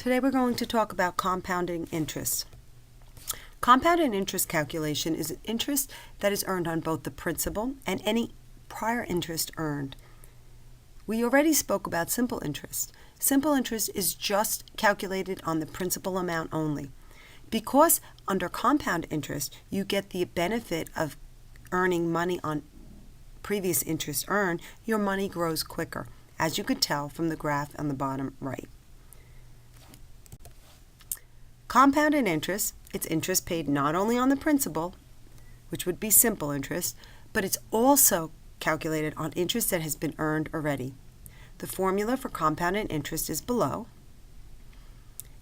Today we're going to talk about compounding interest. Compounded interest calculation is interest that is earned on both the principal and any prior interest earned. We already spoke about simple interest. Simple interest is just calculated on the principal amount only. Because under compound interest, you get the benefit of earning money on previous interest earned, your money grows quicker, as you could tell from the graph on the bottom right. Compounded interest, it's interest paid not only on the principal, which would be simple interest, but it's also calculated on interest that has been earned already. The formula for compounded interest is below.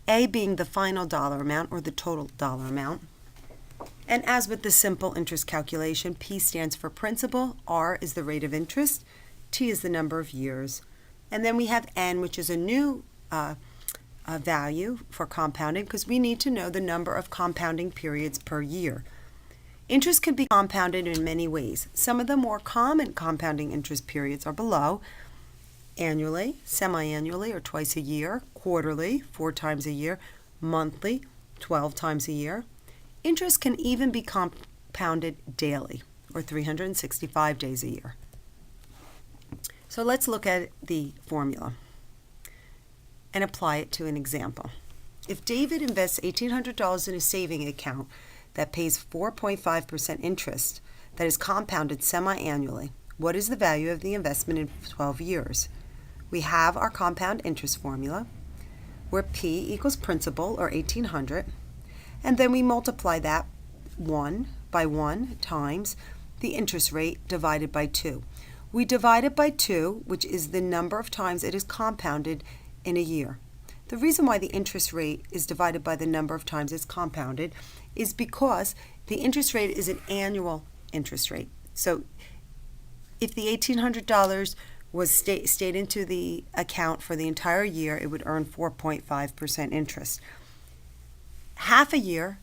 A being the final dollar amount or the total dollar amount. And as with the simple interest calculation, P stands for principal, R is the rate of interest, T is the number of years. And then we have N, which is a new value for compounding because we need to know the number of compounding periods per year. Interest can be compounded in many ways. Some of the more common compounding interest periods are below: annually, semi-annually or twice a year, quarterly, 4 times a year, monthly, 12 times a year. Interest can even be compounded daily or 365 days a year. So let's look at the formula and apply it to an example. If David invests $1,800 in a saving account that pays 4.5% interest that is compounded semi-annually, what is the value of the investment in 12 years? We have our compound interest formula where P equals principal or $1,800, and then we multiply that 1 by 1 times the interest rate divided by 2. We divide it by 2, which is the number of times it is compounded in a year. The reason why the interest rate is divided by the number of times it's compounded is because the interest rate is an annual interest rate. So if the $1,800 was stayed into the account for the entire year, it would earn 4.5% interest. Half a year,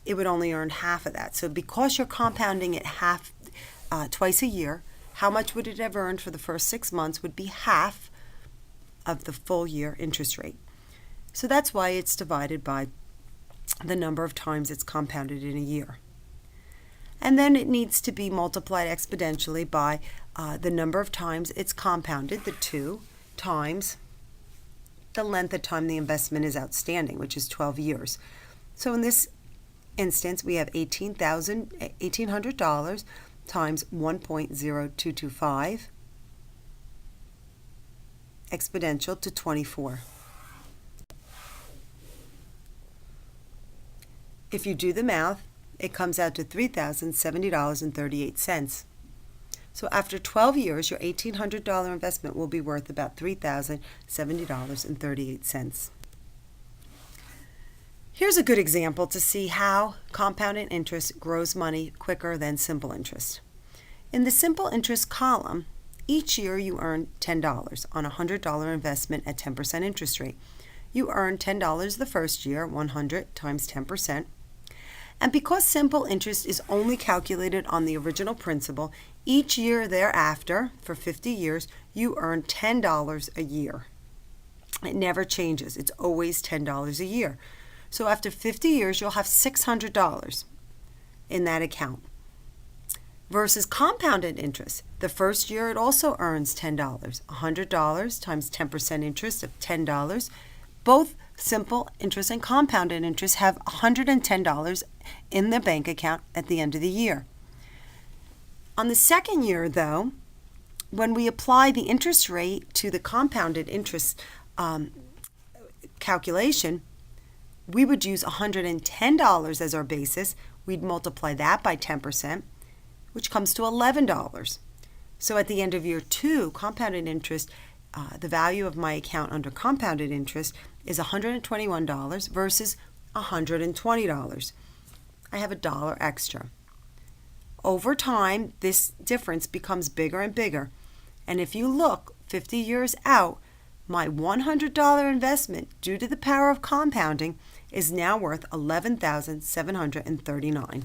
it would only earn half of that. So because you're compounding it twice a year, how much would it have earned for the first 6 months would be half of the full year interest rate. So that's why it's divided by the number of times it's compounded in a year. And then it needs to be multiplied exponentially by the number of times it's compounded, the 2, times the length of time the investment is outstanding, which is 12 years. So in this instance, we have $1,800 times 1.0225 exponential to 24. If you do the math, it comes out to $3,070.38. So after 12 years, your $1,800 investment will be worth about $3,070.38. Here's a good example to see how compounded interest grows money quicker than simple interest. In the simple interest column, each year you earn $10 on a $100 investment at 10% interest rate. You earn $10 the first year, 100 times 10%. And because simple interest is only calculated on the original principal, each year thereafter, for 50 years, you earn $10 a year. It never changes. It's always $10 a year. So after 50 years, you'll have $600 in that account. Versus compounded interest. The first year it also earns $10. $100 times 10% interest of $10. Both simple interest and compounded interest have $110 in the bank account at the end of the year. On the second year, though, when we apply the interest rate to the compounded interest calculation, we would use $110 as our basis. We'd multiply that by 10%, which comes to $11. So at the end of year 2, compounded interest, the value of my account under compounded interest is $121 versus $120. I have $1 extra. Over time, this difference becomes bigger and bigger. And if you look 50 years out, my $100 investment, due to the power of compounding, is now worth $11,739.